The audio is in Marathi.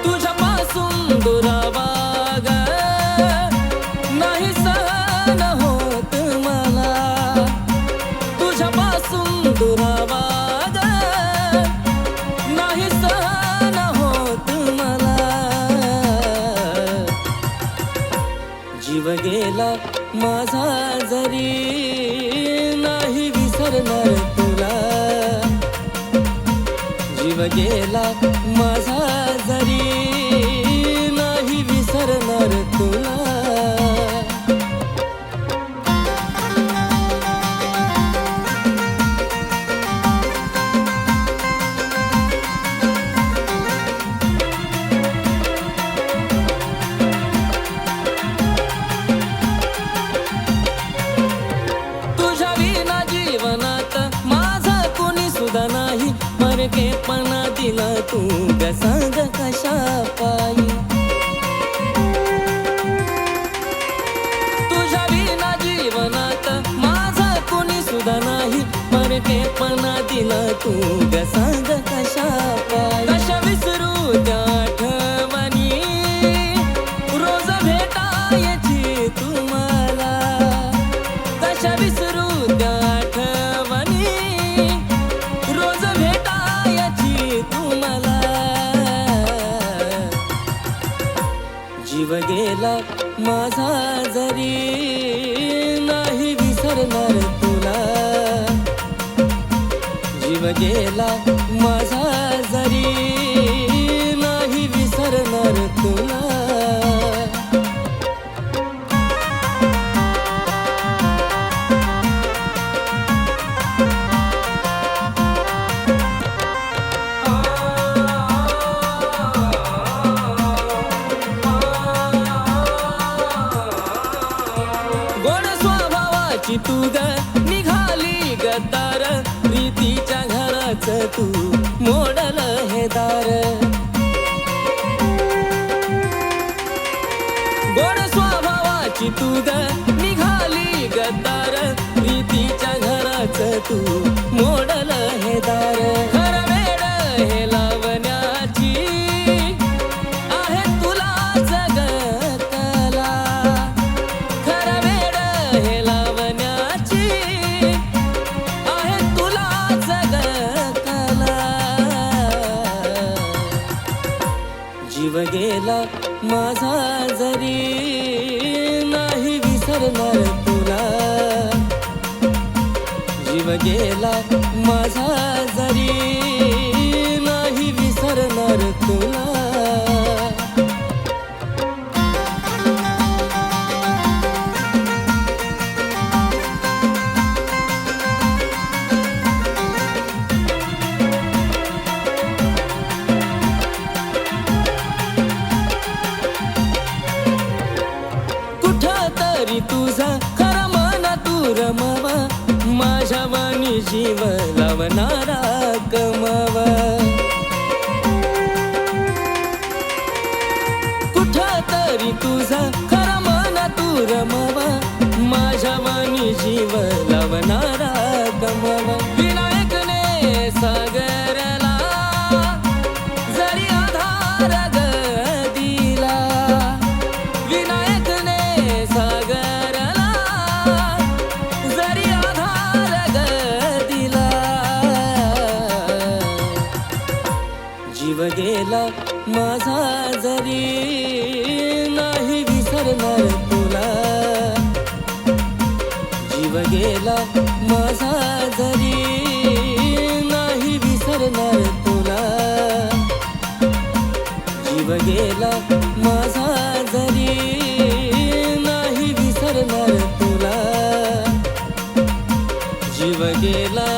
तुझ्यापासून दुरावा ग नाही सहन होत मला, तुझ्यापासून दुरावा ग नाही सहन होत मला. जीव गेला माझा जरी नाही विसरणार तुला, जीव गेला माझा जरी नाही विसरणार तुला. तुझ्या विना जीवनात माझं कोणी सुद्धा नाही, मरकेपणा दिला तू ग सांग कशा पायी. तुझ्या विना जीवनात माझं कोणी सुद्धा नाही, मरकेपणा दिला तू ग सांग कशा पायी. कशा विसरू त्या आठवणी रोज भेटायची तुम्हाला, कशा विसरू त्या आठवणी रोज भेटायची तुम्हाला. जीव गेला माझा जरी नाही विसरणार तुला, जीव गेला माझा जरी नाही विसरणार तुला. गोड स्वभावाची तू ग निघाली गद्दार, प्रीतीच्या घराचं तू मोडल हे दार. गोड स्वभावाची तू ग निघाली गद्दार, प्रीतीच्या घराचं तू मोडल हे दार. खरं वेड हे लावण्याची आहे तुला जगतला, खरं वेड हे लावण्याची आहे तुला जगतला. जीव गेला माझा जरी नाही विसरणार तुला, जीव गेला माझा जरी नाही विसरणार तुला. तरी तुझा खरा मन तू रमावा, माझ्या वाणी जीव लावणारा कमावा. कुठं तरी तुझा खरा मन तू रमावा, माझ्या वाणी जीव लावणारा कमावा. विनायकने सागरला जरी आधार ग दिला, विनायकने सागरला जरी आधार ग दिला. जीव गेला माझा जरी नाही विसरणार तुला, जीव गेला माझा जरी नाही विसरणार तुला. जीव गेला माझा जरी नाही विसरणार तुला, जीव गेला